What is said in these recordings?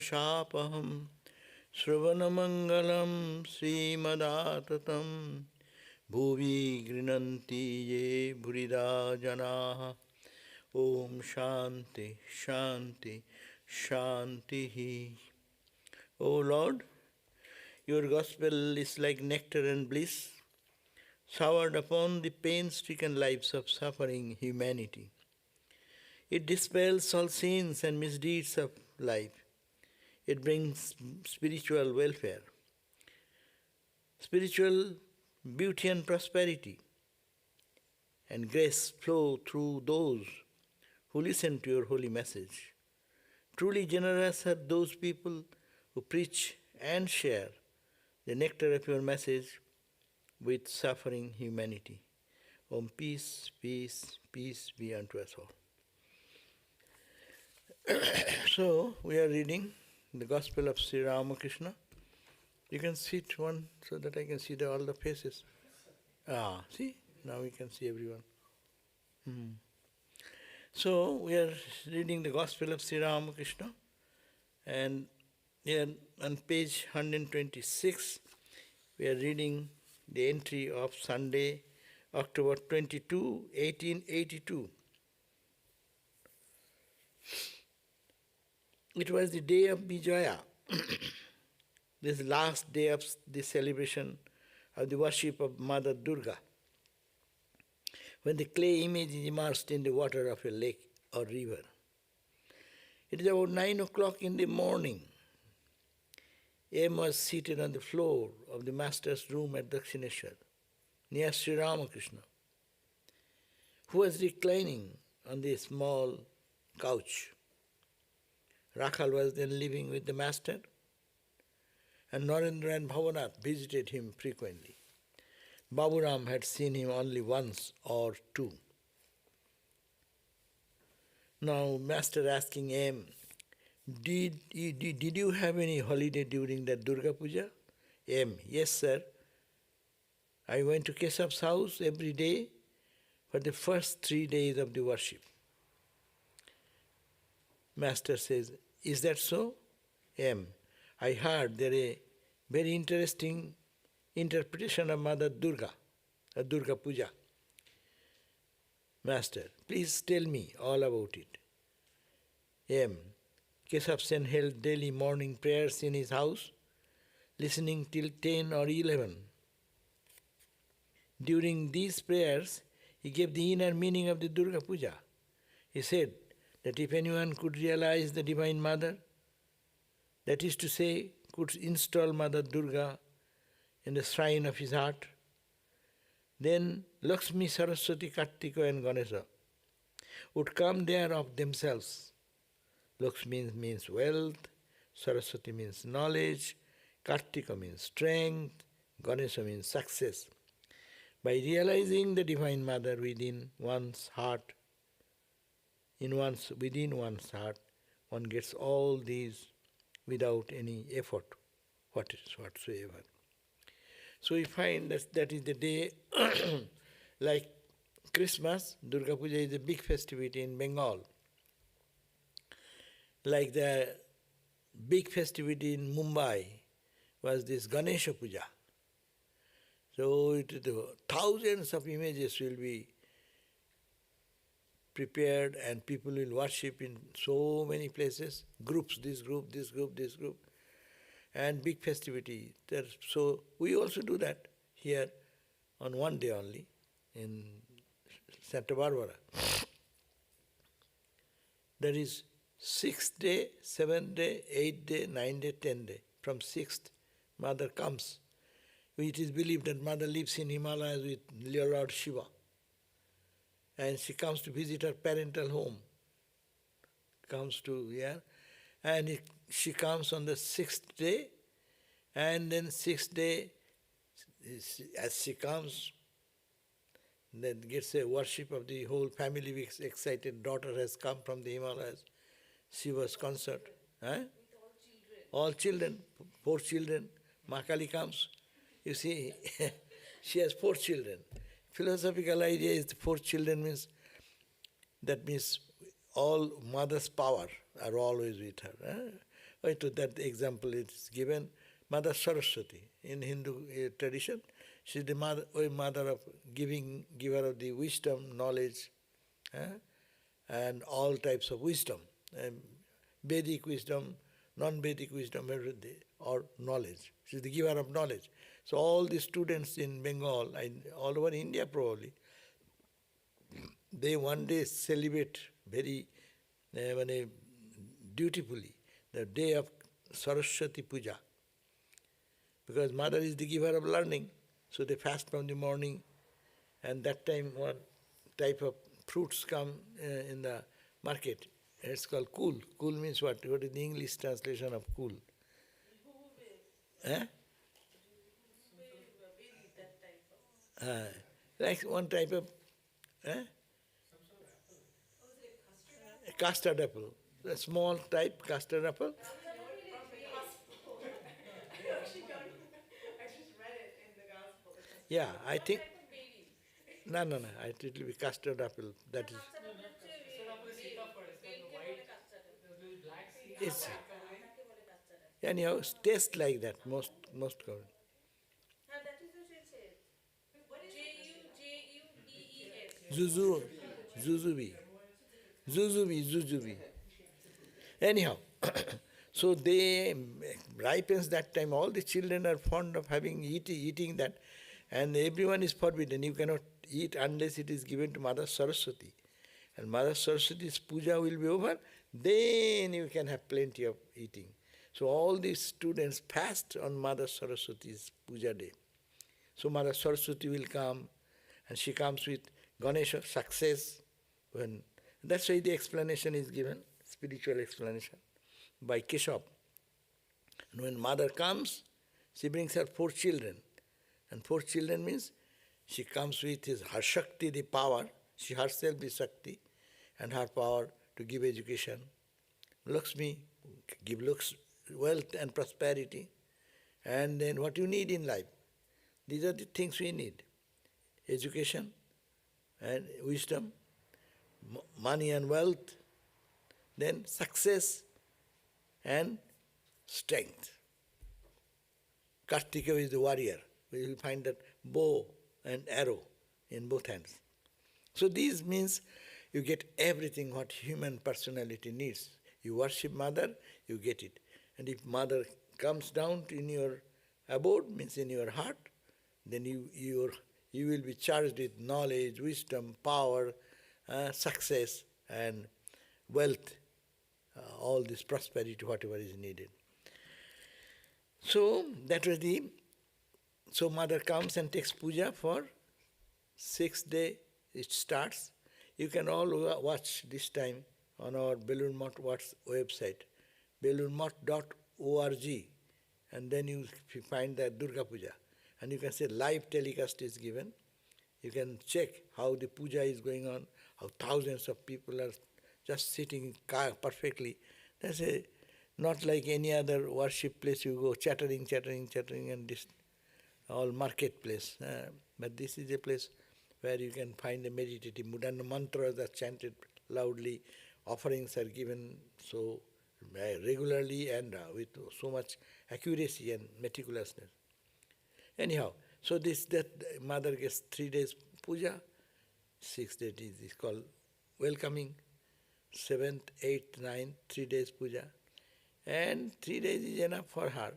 Shapaham Sravanamangalam Srimadatam Bhuvi Grinanti Ye Bhurida Janaha Om Shanti Shanti Shanti. O Lord, your gospel is like nectar and bliss, showered upon the pain-stricken lives of suffering humanity. It dispels all sins and misdeeds of life. It brings spiritual welfare, spiritual beauty and prosperity, and grace flow through those who listen to your holy message. Truly generous are those people who preach and share the nectar of your message with suffering humanity. Om peace, peace, peace be unto us all. So, we are reading the Gospel of Sri Ramakrishna. You can sit one so that I can see all the faces. See? Now we can see everyone. So, we are reading the Gospel of Sri Ramakrishna, and here on page 126, we are reading the entry of Sunday, October 22, 1882. It was the day of Vijaya, this last day of the celebration of the worship of Mother Durga, when the clay image is immersed in the water of a lake or river. It is about 9 o'clock in the morning. M was seated on the floor of the master's room at Dakshineshwar, near Sri Ramakrishna, who was reclining on the small couch. Rakhal was then living with the master, and Narendra and Bhavanath visited him frequently. Baburam had seen him only once or two. Now, master asking M, did you have any holiday during that Durga Puja? M, yes sir. I went to Kesav's house every day for the first 3 days of the worship. Master says, is that so? M, I heard there is a very interesting interpretation of Mother Durga, a Durga Puja. Master, please tell me all about it. M, Kesav Sen held daily morning prayers in his house, listening till 10 or 11. During these prayers, he gave the inner meaning of the Durga Puja. He said that if anyone could realize the Divine Mother, that is to say, could install Mother Durga in the shrine of his heart, then Lakshmi, Saraswati, Kartika and Ganesha would come there of themselves. Lakshmi means wealth, Saraswati means knowledge, Kartika means strength, Ganesha means success. By realizing the Divine Mother within one's heart, within one's heart, one gets all these without any effort whatsoever. So we find that is the day, like Christmas, Durga Puja is a big festivity in Bengal. Like the big festivity in Mumbai was this Ganesha Puja. So thousands of images will be prepared and people will worship in so many places, groups, this group, this group, this group, and big festivity. So we also do that here on one day only in Santa Barbara. There is 6th day, 7th day, 8th day, 9th day, 10th day. From 6th, Mother comes. It is believed that Mother lives in Himalayas with Lord Shiva. And she comes to visit her parental home. Comes to here. And she comes on the 6th day. And then 6th day, as she comes, then gets a worship of the whole family. With excited daughter has come from the Himalayas. Shiva's concert. With all children. 4 children. Makali comes. You see, she has 4 children. Philosophical idea is the 4 children means all mother's power are always with her. To that example is given Mother Saraswati in Hindu tradition. She is the mother of giver of the wisdom, knowledge, and all types of wisdom, Vedic wisdom, non-Vedic wisdom, everything, or knowledge. She is the giver of knowledge. So all the students in Bengal, all over India probably, they one day celebrate very dutifully the day of Saraswati Puja. Because mother is the giver of learning, so they fast from the morning, and that time one type of fruits come in the market. It's called kul. Kul means what? What is the English translation of kul? Like one type of custard apple. A small type custard apple. I just read it in the Gospel. Yeah, I think. No. It will be custard apple. That is. It's anyhow taste like that most common. Zuzu, Zuzubi. Anyhow, so they ripens that time. All the children are fond of eating that, and everyone is forbidden. You cannot eat unless it is given to Mother Saraswati. And Mother Saraswati's puja will be over, then you can have plenty of eating. So all these students fast on Mother Saraswati's puja day. So Mother Saraswati will come, and she comes with Ganesha, success. That's why the explanation is given, spiritual explanation, by Keshav. And when mother comes, she brings her 4 children. And 4 children means she comes with her Shakti, the power. She herself is Shakti, and her power to give education. Lakshmi, give wealth and prosperity. And then what you need in life. These are the things we need. Education and wisdom, money and wealth, then success and strength. Kartika is the warrior. We will find that bow and arrow in both hands. So these means you get everything what human personality needs. You worship mother, you get it. And if mother comes down in your abode, means in your heart, then you will be charged with knowledge, wisdom, power, success, and wealth, all this prosperity, whatever is needed. So that was so mother comes and takes puja for 6th day, it starts. You can all watch this time on our Belur Math website, belurmath.org, and then you find that Durga Puja. And you can say live telecast is given. You can check how the puja is going on, how thousands of people are just sitting perfectly. That's not like any other worship place you go chattering, and this all marketplace. But this is a place where you can find a meditative mood, and the mantras are chanted loudly, offerings are given so regularly and with so much accuracy and meticulousness. Anyhow, so that mother gets 3 days puja, 6th day is called welcoming, 7th, 8th, 9th, 3 days puja, and 3 days is enough for her.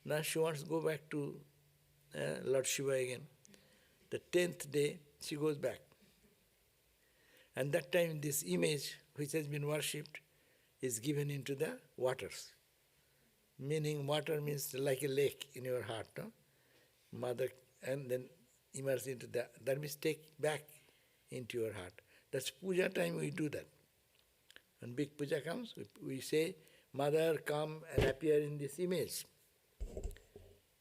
Now she wants to go back to Lord Shiva again. The 10th day she goes back. And that time this image which has been worshipped is given into the waters. Meaning water means like a lake in your heart, no? Mother, and then immerse into that means take back into your heart. That's puja time we do that. When big puja comes, we say, Mother, come and appear in this image.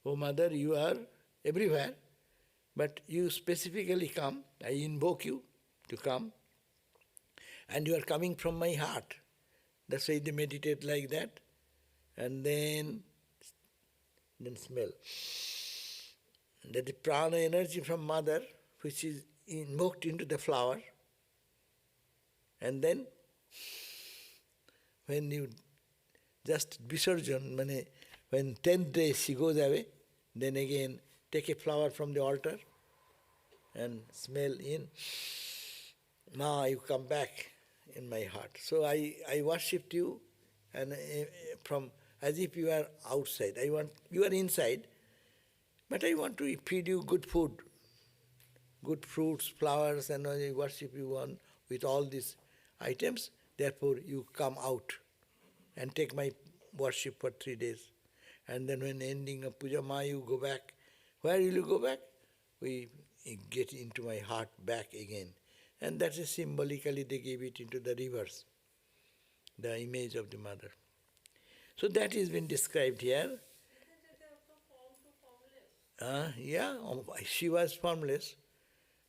Oh Mother, you are everywhere, but you specifically come, I invoke you to come, and you are coming from my heart. That's why they meditate like that, and then smell. That the prana energy from mother, which is invoked into the flower, and then when you just Visarjan, when 10th day she goes away, then again take a flower from the altar and smell in. Ma, you come back in my heart. So I worshipped you, and from as if you are outside. You are inside, but I want to feed you good food, good fruits, flowers, and I worship you with all these items. Therefore, you come out and take my worship for 3 days. And then when ending of puja, Ma, you go back. Where will you go back? We get into my heart back again. And that is symbolically they gave it into the rivers, the image of the mother. So that is been described here. Yeah, she was formless,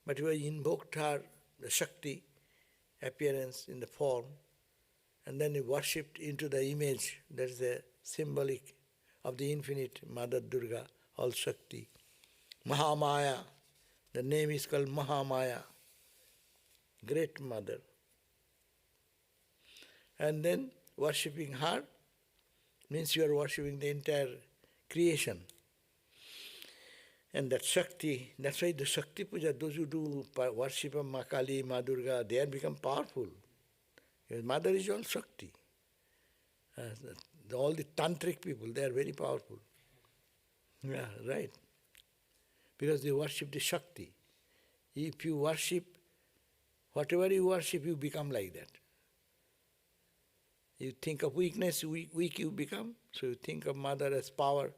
but we invoked her, the Shakti, appearance in the form, and then we worshipped into the image. That is a symbolic of the infinite Mother Durga, all Shakti. Mahamaya, the name is called Mahamaya, great mother. And then worshipping her means you are worshipping the entire creation. And that Shakti, that's why the Shakti Puja, those who do worship of Ma Kali, Ma Durga, they have become powerful. Because Mother is all Shakti. All the tantric people, they are very powerful. Yeah, right. Because they worship the Shakti. If you worship, whatever you worship, you become like that. You think of weakness, weak you become. So you think of Mother as power,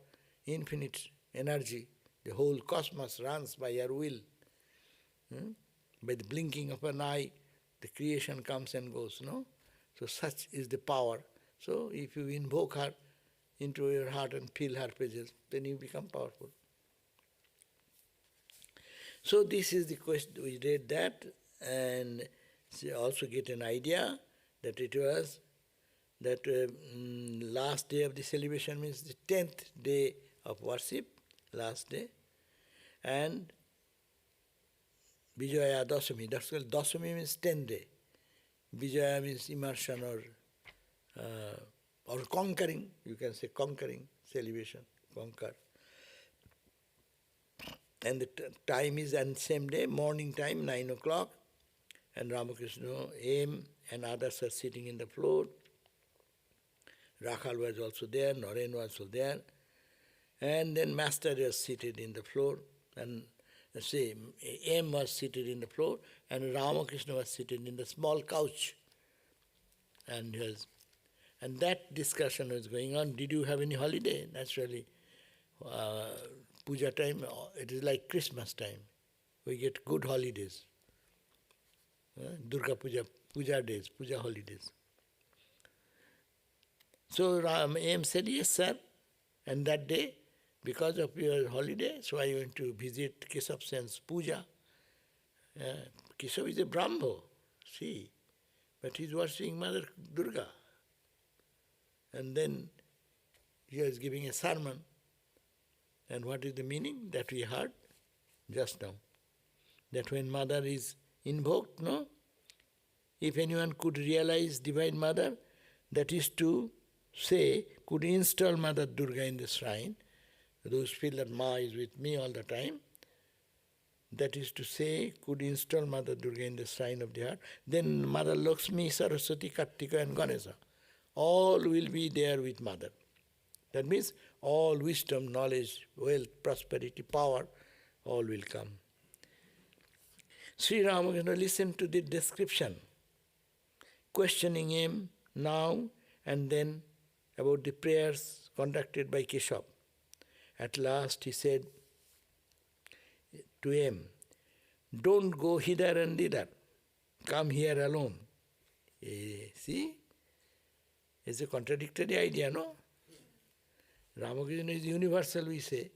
infinite energy. The whole cosmos runs by her will. By the blinking of an eye, the creation comes and goes, no? So such is the power. So if you invoke her into your heart and feel her presence, then you become powerful. So this is the question, we read that, and also get an idea that it was that last day of the celebration means the 10th day of worship, last day, and Vijaya Dasami. That's called Dasami means 10th day. Vijaya means immersion or conquering. You can say conquering celebration, conquer. And the time is on same day, morning time, 9 o'clock, and Ramakrishna, M, and others are sitting in the floor. Rakhal was also there, Noren was also there. And then Master was seated in the floor, and M was seated in the floor, and Ramakrishna was seated in the small couch. And that discussion was going on. Did you have any holiday? Naturally, puja time, it is like Christmas time. We get good holidays. Durga puja days, puja holidays. So M said, yes, sir. And that day, because of your holiday, so I went to visit Keshav Sen's puja. Keshav is a Brahmo, see, but he's worshipping Mother Durga. And then he was giving a sermon. And what is the meaning that we heard just now? That when Mother is invoked, no? If anyone could realize Divine Mother, that is to say, could install Mother Durga in the shrine, those feel that Ma is with me all the time, that is to say, could install Mother Durga in the shrine of the heart, then Mother Lakshmi, Saraswati, Kartika and Ganesha, all will be there with Mother. That means all wisdom, knowledge, wealth, prosperity, power, all will come. Sri Ramakrishna listened to the description, questioning him now and then about the prayers conducted by Keshav. At last he said to him, don't go hither and thither, come here alone. See? It's a contradictory idea, no? Ramakrishna is universal, we say.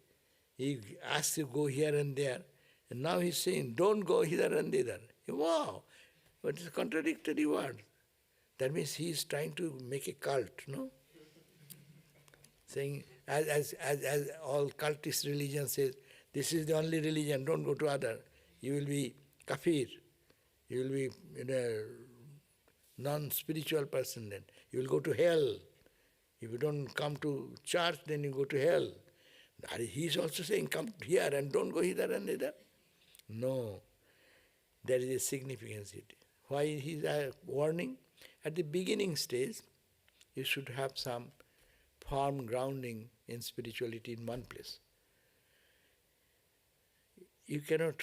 He asks you to go here and there. And now he's saying, don't go hither and thither. Wow! But it's a contradictory word. That means he is trying to make a cult, no? Saying, as all cultist religion says, this is the only religion, don't go to other. You will be kafir. You will be non-spiritual person then. You will go to hell. If you don't come to church, then you go to hell. He is also saying, come here and don't go hither and thither. No, there is a significance. Why he is warning? At the beginning stage, you should have some firm grounding in spirituality in one place. You cannot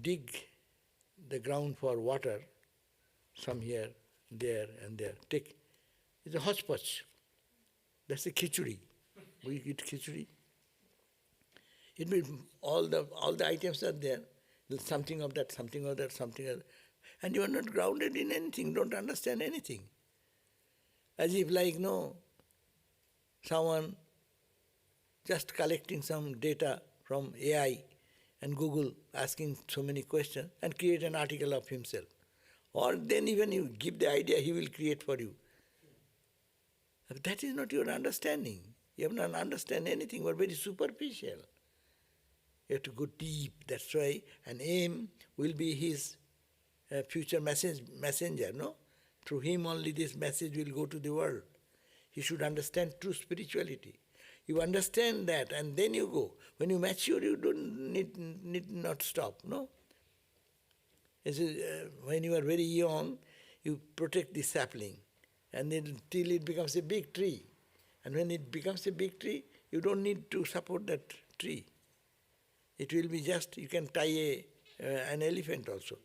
dig the ground for water, some here, there and there. It's a hodgepodge. That's a khichdi. We eat khichdi. It means all the items are there. There's something of that, something of that, something of that. And you are not grounded in anything, don't understand anything. As if someone just collecting some data from AI and Google, asking so many questions and create an article of himself. Or then even you give the idea, he will create for you. That is not your understanding. You have not understand anything, you are very superficial. You have to go deep. That's why an aim will be his future messenger, no? Through him only this message will go to the world. He should understand true spirituality. You understand that and then you go. When you mature, you don't need not stop, no? When you are very young, you protect the sapling and then till it becomes a big tree. And when it becomes a big tree, you don't need to support that tree. It will be just, you can tie an elephant also,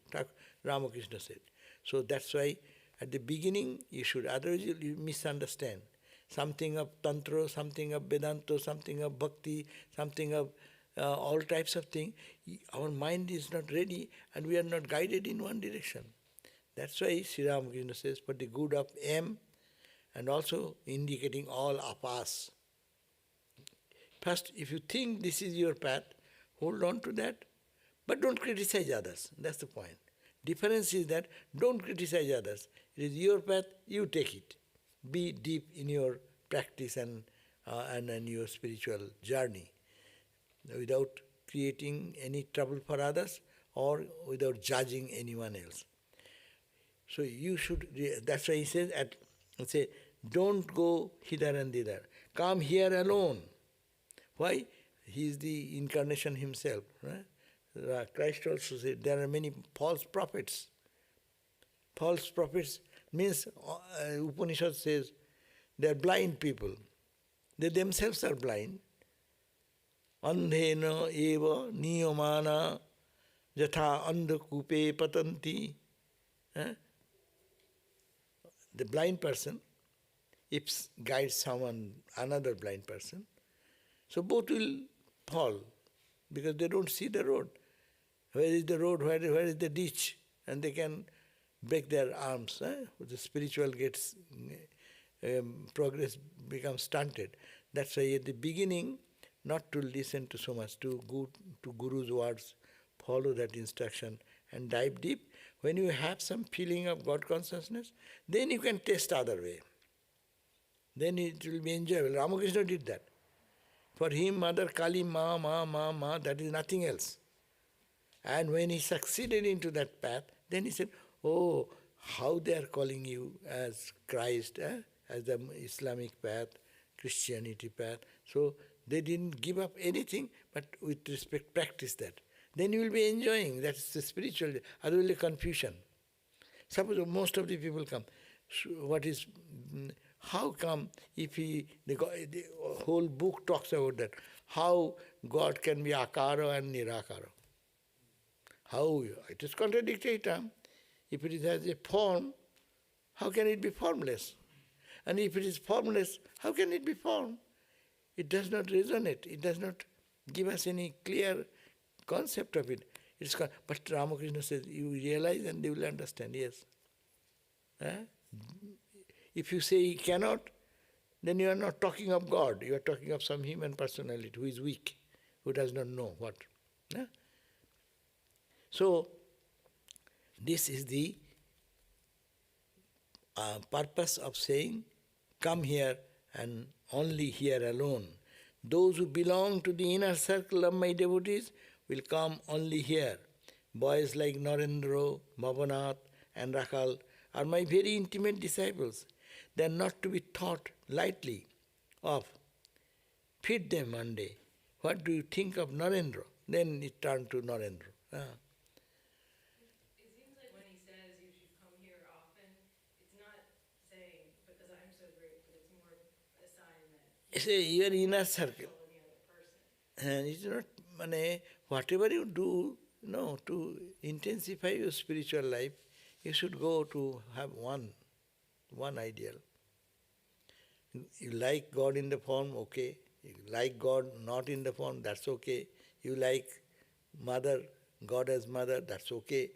Ramakrishna said. So that's why at the beginning you should, otherwise you misunderstand. Something of Tantra, something of Vedanta, something of Bhakti, something of all types of things. Our mind is not ready and we are not guided in one direction. That's why Sri Ramakrishna says, for the good of M and also indicating all apas. First, if you think this is your path, hold on to that, but don't criticize others. That's the point. Difference is that don't criticize others. It is your path, you take it. Be deep in your practice and your spiritual journey without creating any trouble for others or without judging anyone else. So you should, that's why he says, don't go hither and thither. Come here alone. Why? He is the incarnation himself. Right? Christ also said there are many false prophets. False prophets means, Upanishad says, they are blind people. They themselves are blind. Andhena eva niyamana jatha andhakupe patanti. The blind person, if guides someone, another blind person, so both will fall because they don't see the road. Where is the road? Where is the ditch? And they can break their arms. The spiritual gets progress becomes stunted. That's why at the beginning, not to listen to so much, to go to Guru's words, follow that instruction and dive deep. When you have some feeling of God consciousness, then you can test other way. Then it will be enjoyable. Ramakrishna did that. For him, Mother Kali, Ma, that is nothing else. And when he succeeded into that path, then he said, oh, how they are calling you as Christ, as the Islamic path, Christianity path. So they didn't give up anything, but with respect practice that. Then you will be enjoying, that's the spiritual, otherwise confusion. Suppose most of the people come, how come if the whole book talks about that, how God can be Akara and Nirakara? How? It is contradictory term. If it has a form, how can it be formless? And if it is formless, how can it be form? It does not resonate. It does not give us any clear concept of it. But Ramakrishna says, you realize and they will understand, yes. If you say he cannot, then you are not talking of God. You are talking of some human personality who is weak, who does not know what. So, this is the purpose of saying, come here and only here alone. Those who belong to the inner circle of my devotees will come only here. Boys like Narendra, Bhavanath and Rakhal are my very intimate disciples. they are not to be thought lightly of. Feed them one day. What do you think of Narendra? Then it turned to Narendra. It seems like when he says you should come here often, it's not saying because I'm so great, but it's more a sign that It's your inner circle. special any other person. And it's not, whatever you do, to intensify your spiritual life, you should go to have one ideal. You like God in the form, okay. You like God not in the form, that's okay. You like Mother, God as Mother, that's okay.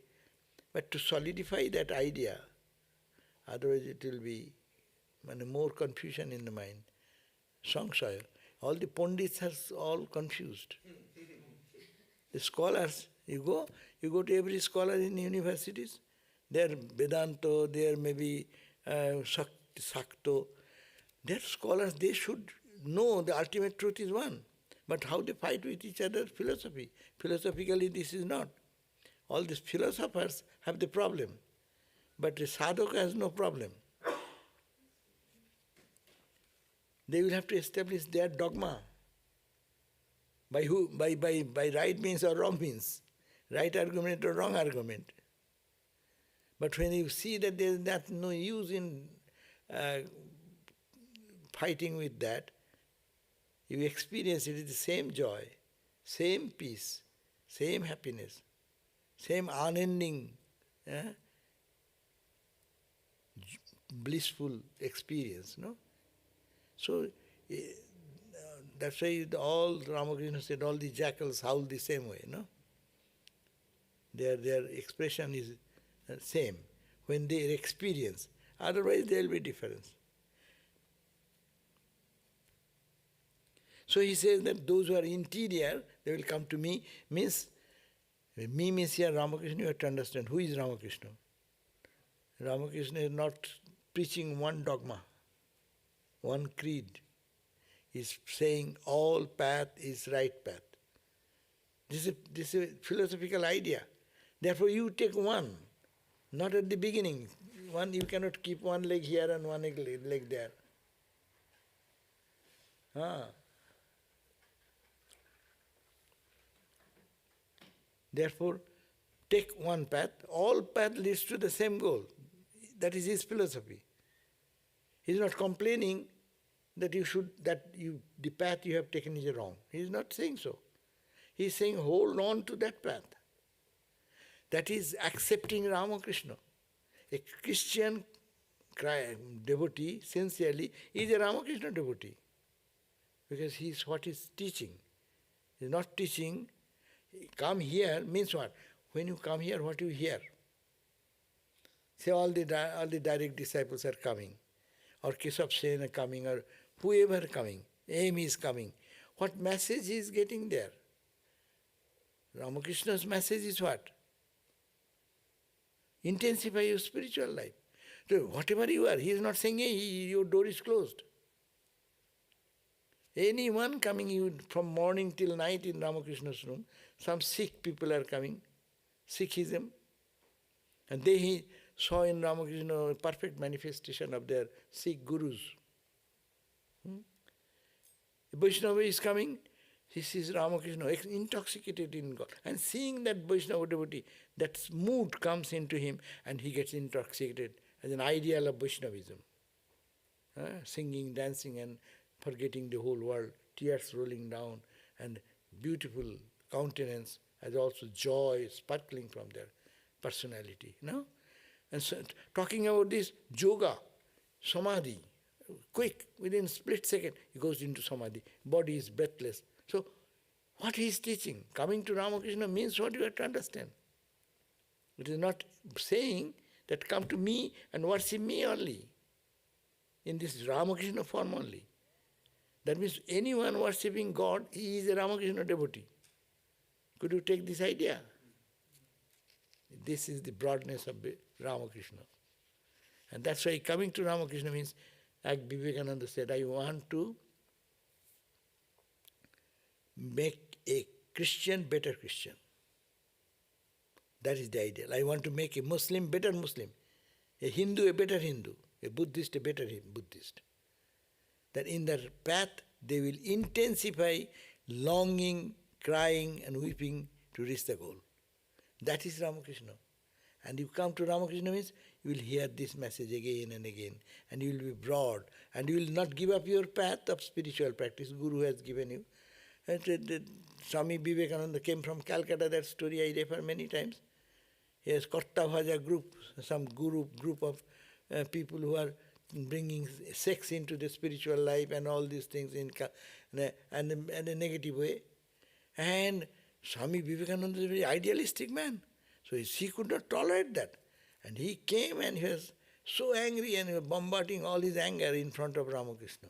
But to solidify that idea, otherwise it will be more confusion in the mind. Sangsaya. All the Pandits are all confused. The scholars, you go to every scholar in universities, they are Vedanta, they are maybe Sakto. They are scholars, they should know the ultimate truth is one. But how they fight with each other, philosophy. Philosophically this is not. All these philosophers have the problem. But the sadhaka has no problem. They will have to establish their dogma. By who? By right means or wrong means. Right argument or wrong argument. But when you see that there is no use in fighting with that, you experience it is the same joy, same peace, same happiness, same unending blissful experience, no? So that's why all Ramakrishna said all the jackals howl the same way, no? Their expression is same when they experience. Otherwise there will be difference. So he says that those who are interior, they will come to me. Means here Ramakrishna, you have to understand who is Ramakrishna. Ramakrishna is not preaching one dogma, one creed. He is saying all path is right path. This is a philosophical idea. Therefore you take one, not at the beginning. One, you cannot keep one leg here and one leg there. Therefore, take one path. All path leads to the same goal. That is his philosophy. He is not complaining that the path you have taken is wrong. He is not saying so. He is saying hold on to that path. That is accepting Ramakrishna. A Christian devotee, sincerely, is a Ramakrishna devotee. Because he is what he is teaching. He is not teaching. Come here means what? When you come here, what you hear? Say all the direct disciples are coming, or Keshav Sen are coming, or whoever coming, Amy is coming. What message he is getting there? Ramakrishna's message is what? Intensify your spiritual life. So whatever you are, he is not saying, hey, your door is closed. Anyone coming you from morning till night in Ramakrishna's room, some Sikh people are coming, Sikhism, and he saw in Ramakrishna a perfect manifestation of their Sikh gurus. Vaishnava is coming, he sees Ramakrishna intoxicated in God, and seeing that Vaishnava devotee, that mood comes into him and he gets intoxicated as an ideal of Vaishnavism. Singing, dancing and forgetting the whole world, tears rolling down, and beautiful countenance, as also joy sparkling from their personality. No? And so, talking about this yoga, samadhi, quick, within a split second, he goes into samadhi. Body is breathless. So, what he is teaching, coming to Ramakrishna means what you have to understand. It is not saying that come to me and worship me only, in this Ramakrishna form only. That means anyone worshipping God, he is a Ramakrishna devotee. Could you take this idea? This is the broadness of Ramakrishna. And that's why coming to Ramakrishna means, like Vivekananda said, I want to make a Christian better Christian. That is the ideal. I want to make a Muslim better Muslim, a Hindu a better Hindu, a Buddhist, a better Buddhist. That in their path they will intensify longing, crying and weeping to reach the goal. That is Ramakrishna. And you come to Ramakrishna means you will hear this message again and again, and you will be broad, and you will not give up your path of spiritual practice Guru has given you. And Swami Vivekananda came from Calcutta, that story I refer many times. He has Karta Bhaja group, some group of people who are bringing sex into the spiritual life and all these things in a negative way. And Swami Vivekananda is a very idealistic man. So he could not tolerate that. And he came and he was so angry and he was bombarding all his anger in front of Ramakrishna.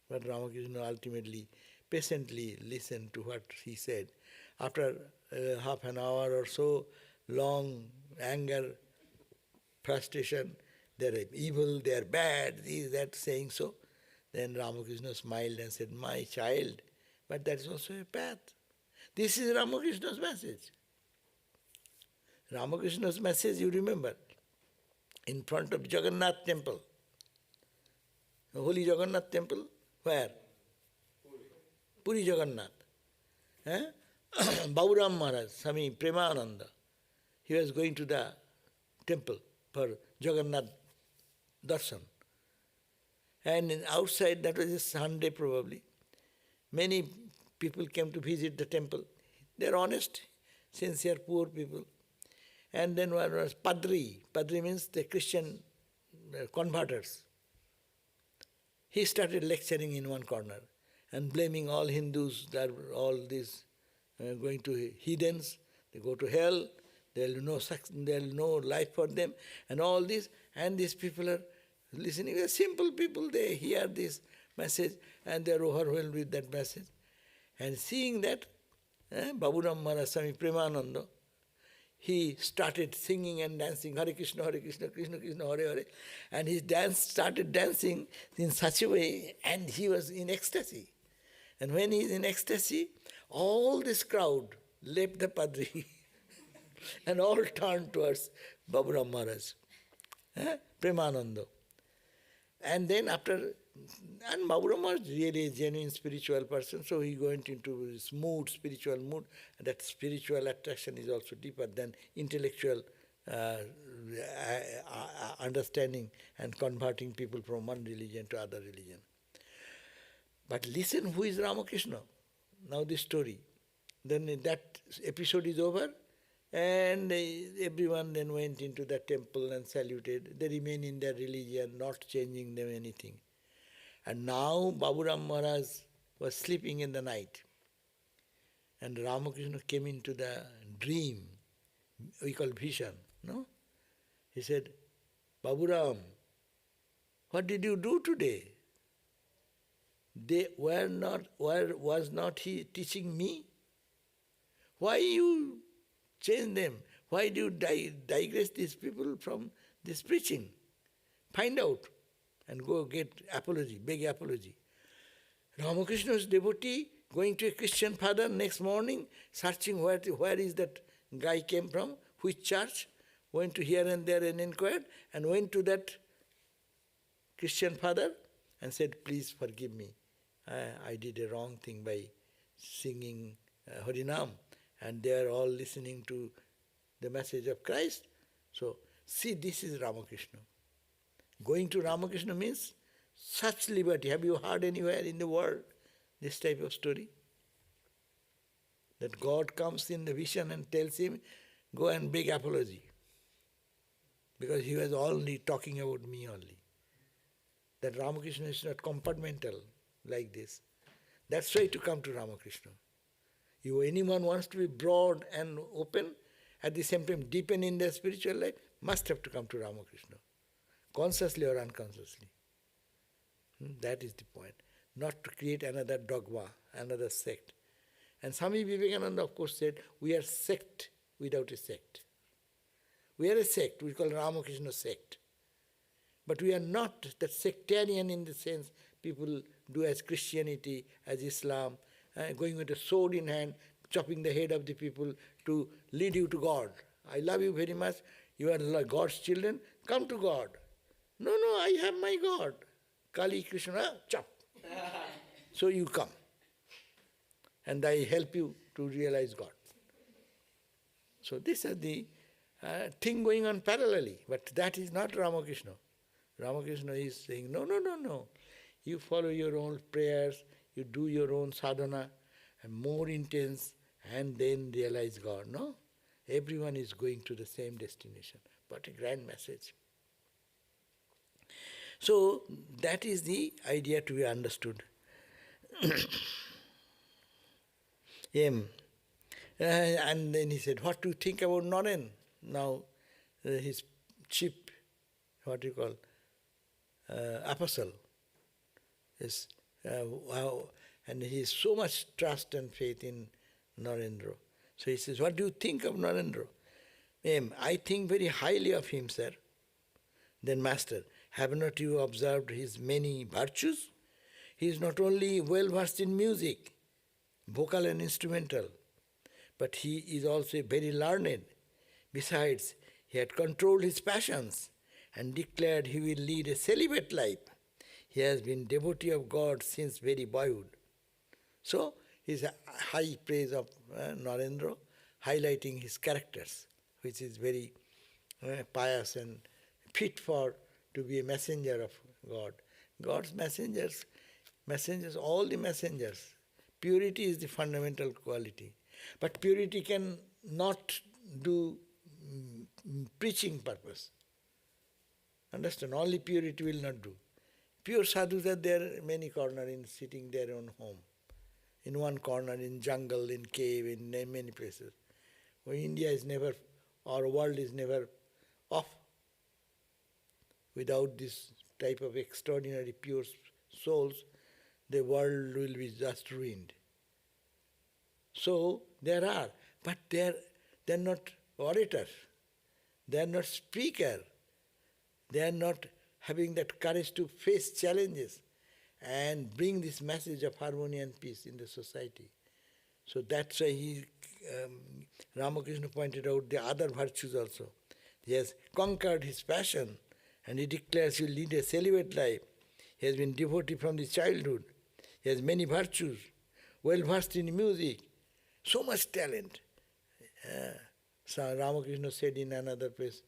But Ramakrishna ultimately, patiently listened to what he said. After half an hour or so, long anger, frustration, they are evil, they are bad, this, that, saying so. Then Ramakrishna smiled and said, my child, but that is also a path. This is Ramakrishna's message. Ramakrishna's message, you remember, in front of Jagannath temple. The holy Jagannath temple, where? Puri Jagannath. Bauram Maharaj, Swami Premananda, he was going to the temple for Jagannath darshan. And outside, that was a Sunday probably, many people came to visit the temple. They are honest, sincere, poor people. And then one was Padri. Padri means the Christian converters. He started lecturing in one corner and blaming all Hindus, that all these going to heathens, they go to hell, there will no life for them, and all this. And these people are listening. They are simple people, they hear this message and they are overwhelmed with that message. And seeing that, Baburam Maharaj, Swami Premananda, he started singing and dancing, Hare Krishna, Krishna Krishna, Hare Hare. And he started dancing in such a way, and he was in ecstasy. And when he is in ecstasy, all this crowd left the Padri and all turned towards Baburam Maharaj, Premananda. And then and Baburam was really a genuine spiritual person, so he went into his mood, spiritual mood, and that spiritual attraction is also deeper than intellectual understanding and converting people from one religion to other religion. But listen, who is Ramakrishna? Now this story. Then that episode is over, and everyone then went into the temple and saluted. They remain in their religion, not changing them anything. And now Baburam Maharaj was sleeping in the night. And Ramakrishna came into the dream, we call vision, no? He said, Baburam, what did you do today? Was not he teaching me? Why you change them? Why do you digress these people from this preaching? Find out and go get apology, beg apology. Ramakrishna's devotee going to a Christian father next morning, searching where is that guy came from, which church, went to here and there and inquired, and went to that Christian father and said, please forgive me. I did a wrong thing by singing Harinam, and they are all listening to the message of Christ. So, see, this is Ramakrishna. Going to Ramakrishna means such liberty. Have you heard anywhere in the world this type of story? That God comes in the vision and tells him, go and beg apology. Because he was only talking about me only. That Ramakrishna is not compartmental like this. That's why to come to Ramakrishna. If anyone wants to be broad and open, at the same time deepen in their spiritual life, must have to come to Ramakrishna. Consciously or unconsciously. That is the point. Not to create another dogma, another sect. And Swami Vivekananda, of course, said, we are sect without a sect. We are a sect, we call Ramakrishna sect. But we are not that sectarian in the sense people do as Christianity, as Islam, going with a sword in hand, chopping the head of the people to lead you to God. I love you very much, you are God's children, come to God. No, I have my God. Kali, Krishna, chop. So you come. And I help you to realize God. So this is the thing going on parallelly. But that is not Ramakrishna. Ramakrishna is saying, no. You follow your own prayers, you do your own sadhana, and more intense, and then realize God. No? Everyone is going to the same destination. What a grand message. So that is the idea to be understood. And then he said, what do you think about Naren? Now his chief, apostle, is wow, and he has so much trust and faith in Narendra. So he says, what do you think of Narendra? I think very highly of him, sir. Then Master, have not you observed his many virtues? He is not only well versed in music, vocal and instrumental, but he is also very learned. Besides, he had controlled his passions and declared he will lead a celibate life. He has been devotee of God since very boyhood. So, his high praise of Narendra, highlighting his characters, which is very pious and fit for to be a messenger of God. God's messengers, all the messengers, purity is the fundamental quality. But purity can not do preaching purpose. Understand? Only purity will not do. Pure sadhus are there many corners in sitting their own home. In one corner, in jungle, in cave, in many places. Well, India is never, or world is never off without this type of extraordinary pure souls. The world will be just ruined. So there are, but they're not orators, they are not speakers, they are not having that courage to face challenges and bring this message of harmony and peace in the society. So that's why Ramakrishna pointed out the other virtues also. He has conquered his passion and he declares he will lead a celibate life. He has been devotee from the childhood. He has many virtues, well versed in music, so much talent. So Ramakrishna said in another place,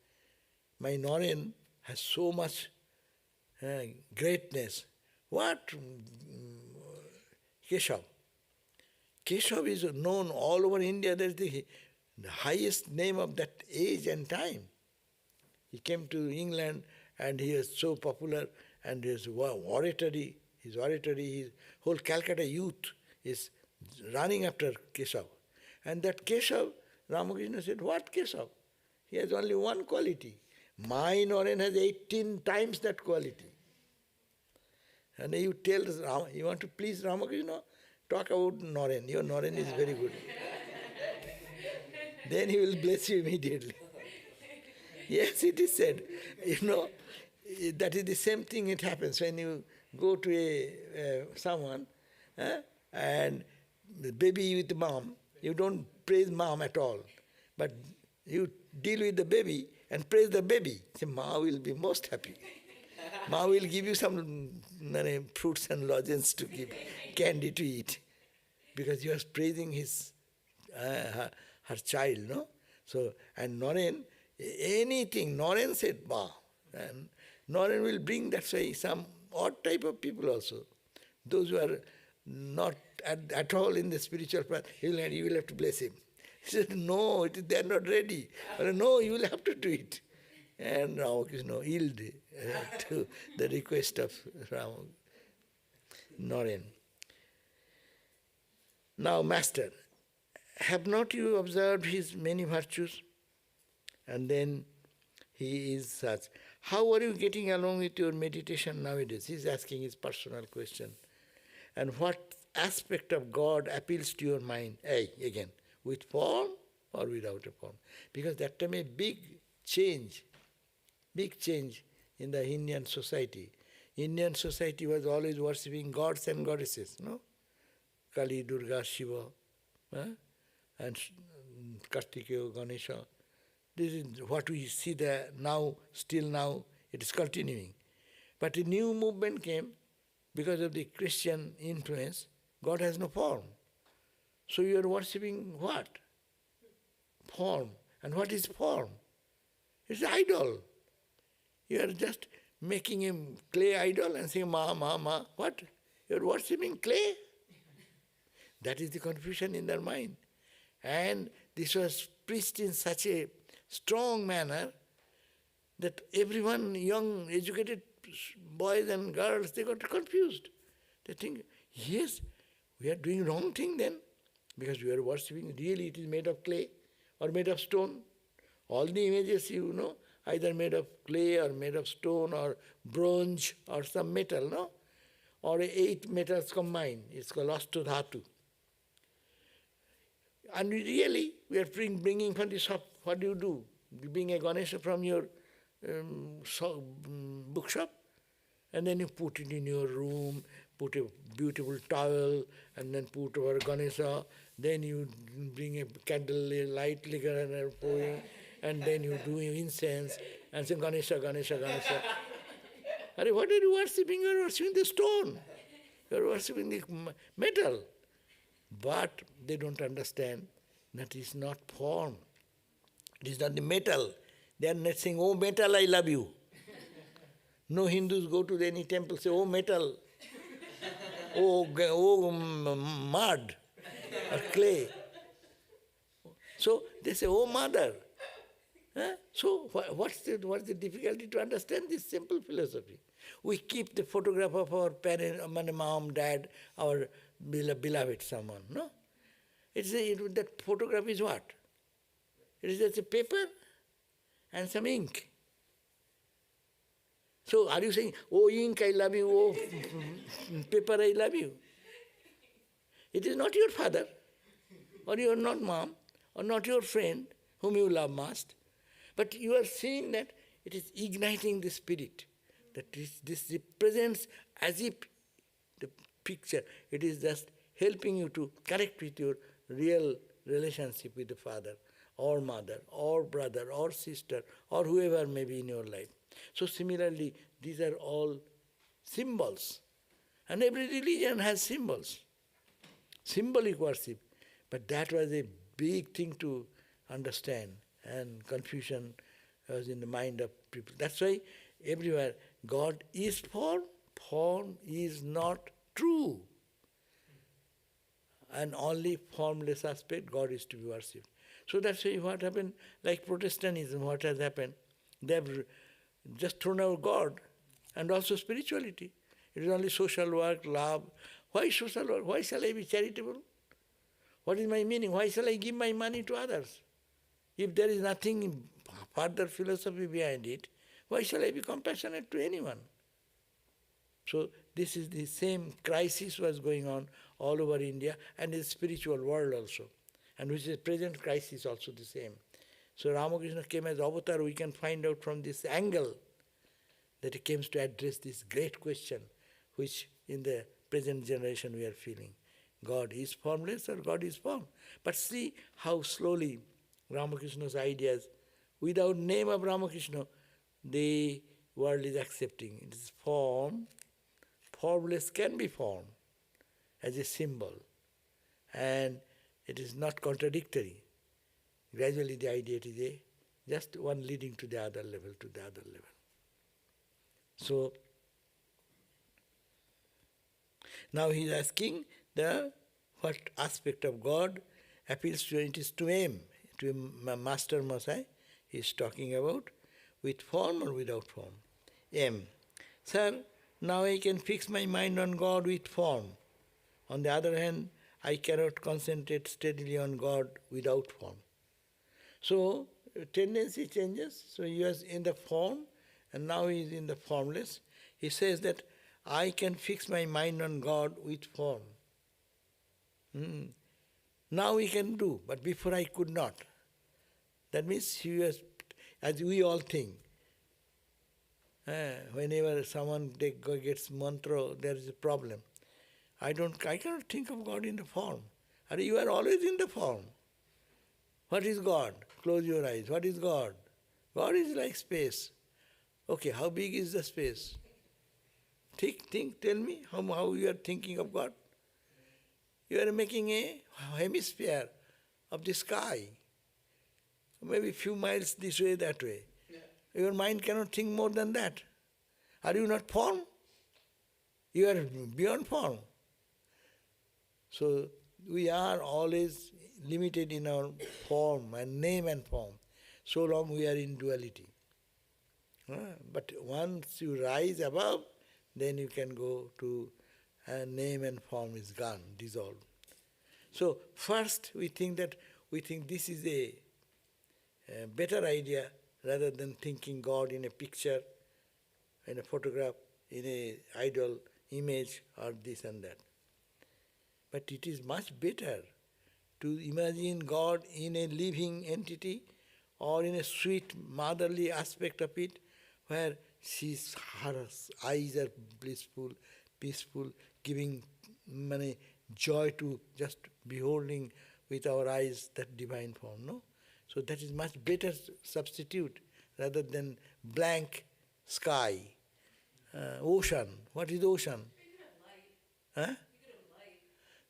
my Naren has so much greatness. What? Keshav. Keshav is known all over India. That is the highest name of that age and time. He came to England and he was so popular, and his oratory, his whole Calcutta youth is running after Keshav. And that Keshav, Ramakrishna said, what Keshav? He has only one quality. My Naren has 18 times that quality. And you tell, you want to please Ramakrishna, talk about Naren. Your Naren is very good. Then he will bless you immediately. Yes, it is said. That is the same thing it happens when you go to someone and the baby with mom, you don't praise mom at all, but you deal with the baby and praise the baby. So Ma will be most happy. Ma will give you some fruits and lozenges to give, candy to eat, because you are praising her child, no? So, and Naren, anything, Naren said Ma. And Naren will bring, that's why, some odd type of people also. Those who are not at all in the spiritual path, you will have to bless him. He said, no, they are not ready. No, you will have to do it. And Ramakrishna yielded to the request of Naren. Now, Master, have not you observed his many virtues? And then he is such. How are you getting along with your meditation nowadays? He is asking his personal question. And what aspect of God appeals to your mind? Again, with form or without a form? Because that time a big change in the Indian society. Indian society was always worshipping gods and goddesses, no? Kali, Durga, Shiva, and Kartikeya, Ganesha. This is what we see there now, still now, it is continuing. But a new movement came because of the Christian influence. God has no form. So you are worshipping what? Form. And what is form? It's idol. You are just making a clay idol and saying, ma, ma, ma. What? You are worshipping clay? That is the confusion in their mind. And this was preached in such a strong manner that everyone, young, educated boys and girls, they got confused. They think, yes, we are doing wrong thing then, because we are worshipping, really it is made of clay or made of stone. All the images, either made of clay or made of stone or bronze or some metal, no? Or 8 metals combined. It's called Astadhatu. And we are bringing from the shop. What do? You bring a Ganesha from your bookshop, and then you put it in your room, put a beautiful towel, and then put over Ganesha. Then you bring a candle, a light liquor, and are pouring, and then you do incense, and say Ganesha, Ganesha, Ganesha. What are you worshipping? You are worshipping the stone. You are worshipping the metal. But they don't understand that is not form. It is not the metal. They are not saying, oh metal, I love you. No Hindus go to any temple say, oh metal, oh mud or clay. So they say, oh mother. So what's the difficulty to understand this simple philosophy? We keep the photograph of our parents, mom, dad, our beloved someone, no? That photograph is what? It is just a paper and some ink. So are you saying, oh ink, I love you, oh paper, I love you? It is not your father, or you are not mom, or not your friend whom you love most, but you are seeing that it is igniting the spirit, that this represents as if the picture, it is just helping you to connect with your real relationship with the father, or mother, or brother, or sister, or whoever may be in your life. So similarly, these are all symbols. And every religion has symbols. Symbolic worship. But that was a big thing to understand, and confusion was in the mind of people. That's why everywhere, God is form, form is not true. And only formless aspect, God is to be worshipped. So that's why what happened, like Protestantism, what has happened, they have just thrown out God and also spirituality. It is only social work, love. Why social work? Why shall I be charitable? What is my meaning? Why shall I give my money to others? If there is nothing further philosophy behind it, why shall I be compassionate to anyone? So this is the same crisis was going on all over India and in the spiritual world also, and which is present crisis also the same. So Ramakrishna came as avatar. We can find out from this angle that he came to address this great question which in the present generation we are feeling. God is formless or God is form? But see how slowly Ramakrishna's ideas, without name of Ramakrishna, the world is accepting. It is form. Formless can be form as a symbol, and it is not contradictory. Gradually the idea is just one leading to the other level, to the other level. So now he is asking what aspect of God appeals to, it is to him, to Master Masai he is talking about, with form or without form. M. Sir, now I can fix my mind on God with form. On the other hand, I cannot concentrate steadily on God without form. So tendency changes. So he was in the form and now he is in the formless. He says that I can fix my mind on God with form. Now we can do, but before I could not. That means he was, as we all think, whenever someone gets mantra, there is a problem. I cannot think of God in the form. You are always in the form. What is God? Close your eyes. What is God? God is like space. Okay, how big is the space? Think, tell me how you are thinking of God. You are making a hemisphere of the sky, maybe few miles this way, that way. Yeah. Your mind cannot think more than that. Are you not form? You are beyond form. So we are always limited in our form and name and form, so long we are in duality. But once you rise above, then you can go to name and form is gone, dissolved. So first we think this is a better idea rather than thinking God in a picture, in a photograph, in a idol image or this and that. But it is much better to imagine God in a living entity or in a sweet motherly aspect of it, where her eyes are blissful, peaceful, giving joy to just beholding with our eyes that divine form, no? So that is much better substitute rather than blank sky, ocean. What is ocean? You could have light. Huh? You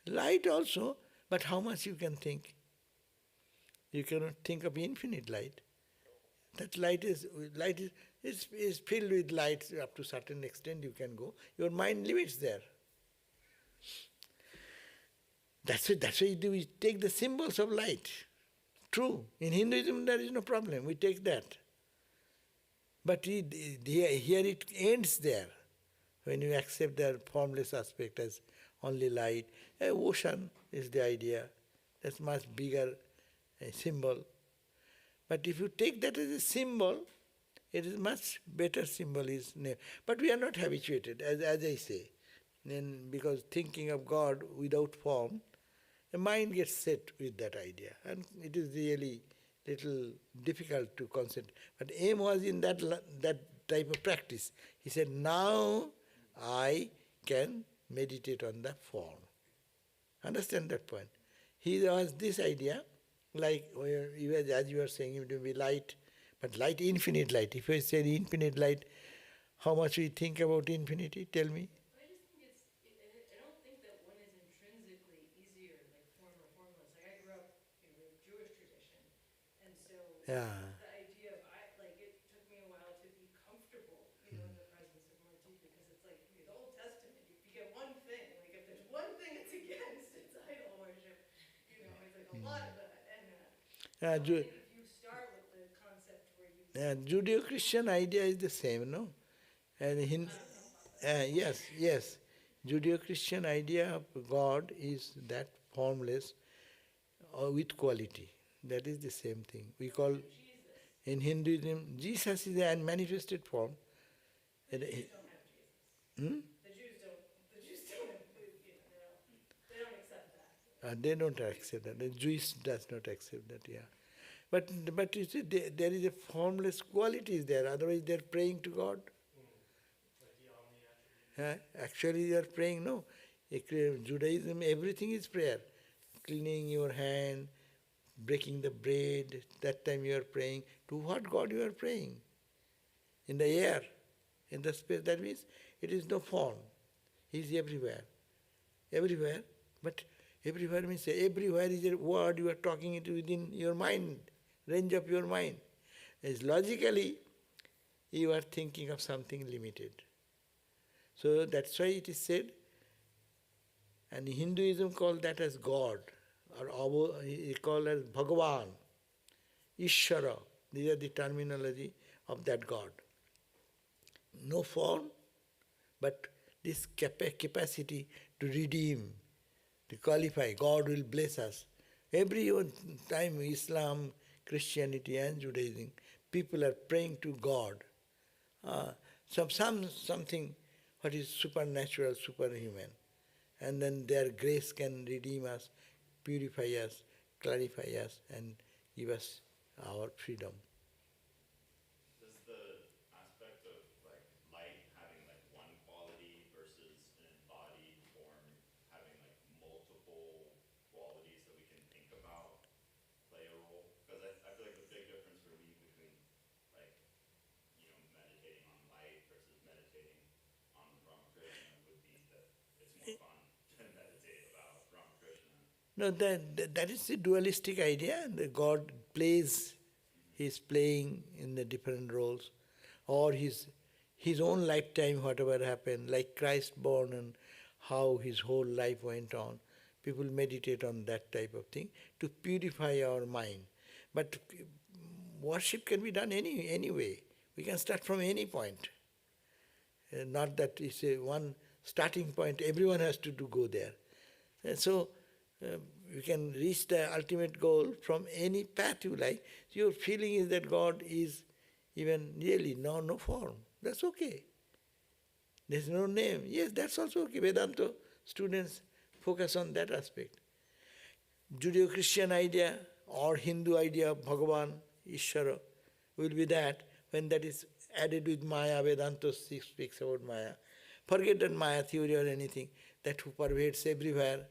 could have light. Light also, but how much you can think? You cannot think of infinite light. That light is filled with light up to certain extent you can go. Your mind limits there. That's why we take the symbols of light. True. In Hinduism there is no problem. We take that. But here it ends there. When you accept their formless aspect as only light. Ocean is the idea. That's much bigger symbol. But if you take that as a symbol, it is much better symbol is name. But we are not habituated, as I say. Then because thinking of God without form, the mind gets set with that idea. And it is really little difficult to concentrate. But aim was in that type of practice. He said, now I can meditate on the form. Understand that point? He has this idea, like as you were saying, it will be light, but light, infinite light. If I say infinite light, how much we think about infinity? Tell me. I just think I don't think that one is intrinsically easier, like form or formless. Like I grew up in a Jewish tradition, and so Yeah. the idea of it took me a while to be comfortable, in the presence of Murti, because it's like the Old Testament. If you get one thing, like if there's one thing it's against, it's idol worship. It's like a lot of that, and I think if you start with the concept where you Judeo-Christian idea is the same, no? And yes, Judeo-Christian idea of God is that formless with quality. That is the same thing. We call in Hinduism, Jesus is a manifested form. The Jews don't have Jesus. The Jews don't they don't accept that. They don't accept that. The Jewish does not accept that, yeah. But you see, there is a formless quality is there. Otherwise, they are praying to God. Actually, they are praying. No, Judaism, everything is prayer. Cleaning your hand, breaking the bread. That time you are praying. To what God you are praying? In the air, in the space. That means it is no form. He is everywhere, everywhere. But everywhere means everywhere is a word you are talking it within your mind, range of your mind. As logically, you are thinking of something limited. So that's why it is said, and Hinduism called that as God, or called as Bhagavan, Ishvara. These are the terminology of that God. No form, but this capacity to redeem, to qualify. God will bless us. Every time Islam, Christianity and Judaism, people are praying to God. Something what is supernatural, superhuman. And then their grace can redeem us, purify us, clarify us, and give us our freedom. Does the aspect of light having one quality versus an embodied form having multiple qualities that we can think about play a role? Because I feel like the big difference for me between meditating on light versus meditating on Ramakrishna No, that is the dualistic idea. The God plays, he's playing in the different roles, or his own lifetime, whatever happened, like Christ born and how his whole life went on. People meditate on that type of thing to purify our mind. But worship can be done any way. We can start from any point. Not that it's a one starting point, everyone has to go there. And so you can reach the ultimate goal from any path you like. Your feeling is that God is even really no form. That's okay. There's no name. Yes, that's also okay. Vedanta students focus on that aspect. Judeo-Christian idea or Hindu idea of Bhagavan, Ishvara, will be that when that is added with Maya. Vedanta speaks about Maya. Forget that Maya theory or anything, that who pervades everywhere,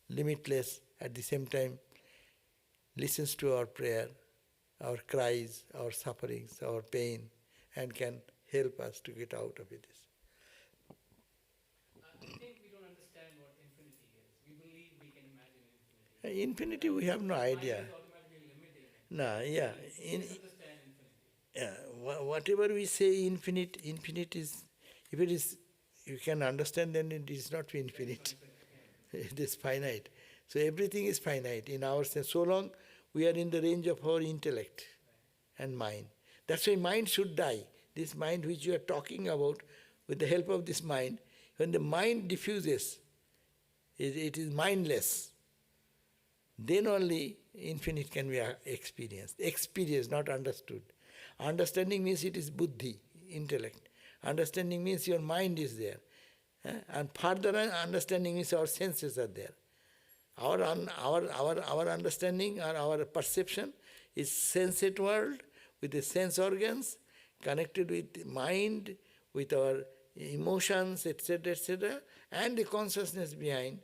limitless, at the same time listens to our prayer, our cries, our sufferings, our pain, and can help us to get out of it. I think we don't understand what infinity is. We believe we can imagine infinity. Infinity, we have no Mind idea. is automatically limiting it. No, yeah. We understand infinity. Yeah, whatever we say infinite is, if it is, you can understand, then it is not infinite. It is finite. So everything is finite in our sense. So long we are in the range of our intellect and mind. That's why mind should die. This mind which you are talking about, with the help of this mind, when the mind diffuses, it is mindless, then only infinite can be experienced. Experienced, not understood. Understanding means it is buddhi, intellect. Understanding means your mind is there. And further understanding means our senses are there. Our understanding or our perception is sensate world with the sense organs connected with mind, with our emotions, etc., and the consciousness behind,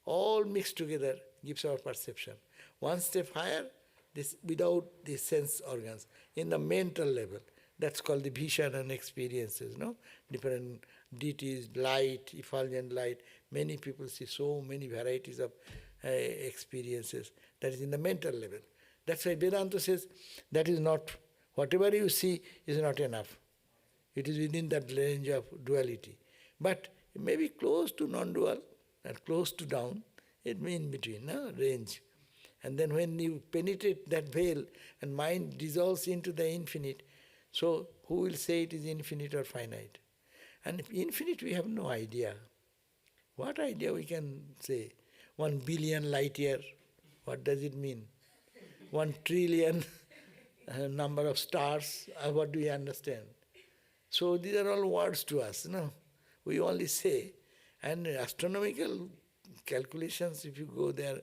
all mixed together gives our perception. One step higher, this without the sense organs, in the mental level. That's called the vision and experiences, no? Different deities, light, effulgent light. Many people see so many varieties of experiences. That is in the mental level. That's why Vedanta says that is not, whatever you see is not enough. It is within that range of duality. But it may be close to non-dual and close to down, it may in between, range. And then when you penetrate that veil and mind dissolves into the infinite, so who will say it is infinite or finite? And if infinite, we have no idea. What idea we can say? 1 billion light year, what does it mean? 1 trillion number of stars, what do we understand? So these are all words to us, no? We only say, and astronomical calculations, if you go there,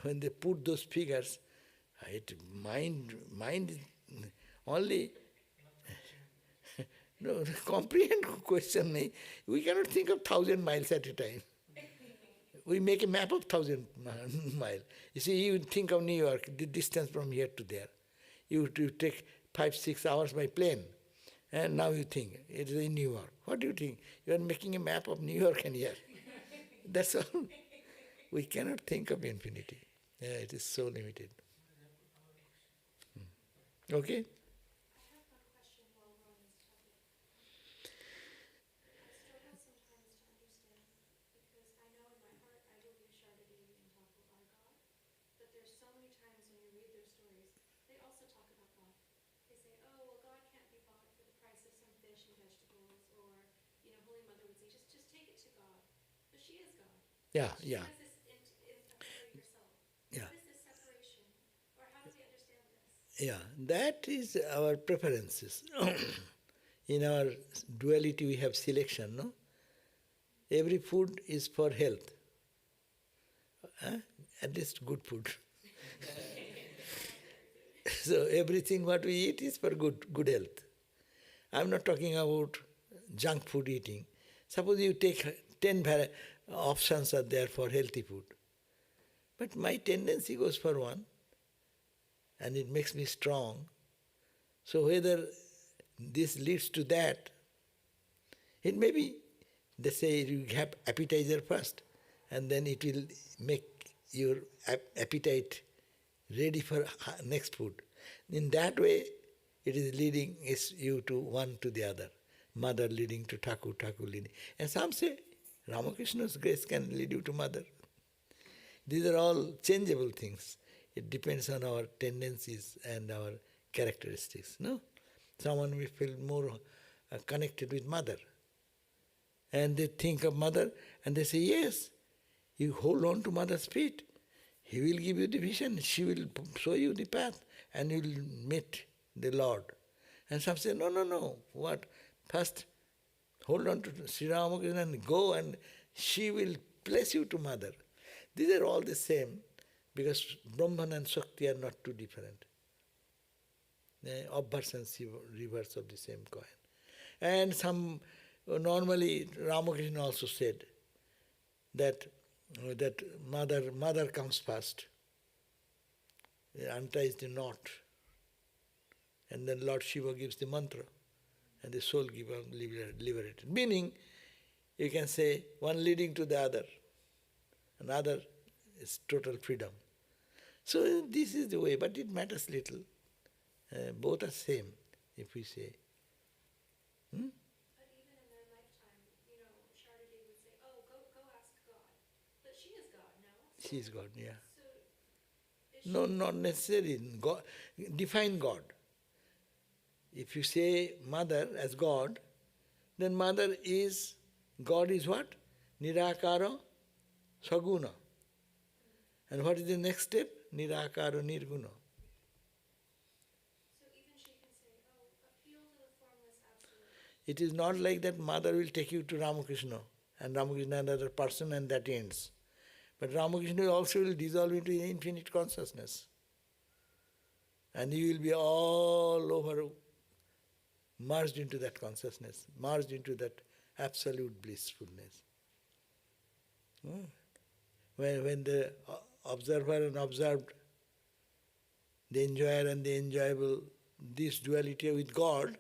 when they put those figures, mind only, no, comprehend question nahi. We cannot think of 1,000 miles at a time. We make a map of 1,000 miles. You see, you think of New York, the distance from here to there. You take 5-6 hours by plane, and now you think it is in New York. What do you think? You are making a map of New York and here. That's all. We cannot think of infinity. Yeah, it is so limited. Okay? I have one question while we're on this topic. I struggle sometimes to understand, because I know in my heart I believe Sarvadevananda and talk about God, but there's so many times when you read their stories, they also talk about God. They say, oh, well, God can't be bought for the price of some fish and vegetables, or, Holy Mother would say, just take it to God. But she is God. Yeah, She yeah. has this for yourself. Yeah. What is this separation? Or how does he understand this? Yeah, that is our preferences. In our duality we have selection, no? Every food is for health. At least good food. So everything what we eat is for good health. I'm not talking about junk food eating. Suppose you take 10 options are there for healthy food. But my tendency goes for one, and it makes me strong. So whether this leads to that, it may be, they say you have appetizer first, and then it will make your appetite ready for next food. In that way, it is leading you to one to the other. Mother leading to Thakur, Thakur leading. And some say Ramakrishna's grace can lead you to mother. These are all changeable things. It depends on our tendencies and our characteristics. No, someone will feel more connected with mother, and they think of mother, and they say, yes, you hold on to mother's feet. He will give you the vision. She will show you the path, and you will meet the Lord. And some say, no, no, no. What? First, hold on to Sri Ramakrishna and go, and she will place you to mother. These are all the same, because Brahman and Shakti are not too different. Obverse and reverse of the same coin. And some, normally Ramakrishna also said that mother comes first, unties the knot, and then Lord Shiva gives the mantra, and the soul gives liberated. Meaning, you can say one leading to the other, another is total freedom. So this is the way, but it matters little. Both are same, if we say. But even in their lifetime, Shardadev would say, oh, go ask God. But she is God, no? She is God, yeah. So is No, not necessarily. God, define God. If you say mother as God, then God is what? Nirakara Saguna. And what is the next step? Nirakara Nirguna. So even she can say, oh, appeal to the formless absolute. It is not like that mother will take you to Ramakrishna, and Ramakrishna another person, and that ends. But Ramakrishna also will dissolve into infinite consciousness. And you will be all over, merged into that consciousness, merged into that absolute blissfulness. When the observer and observed, the enjoyer and the enjoyable, this duality with God,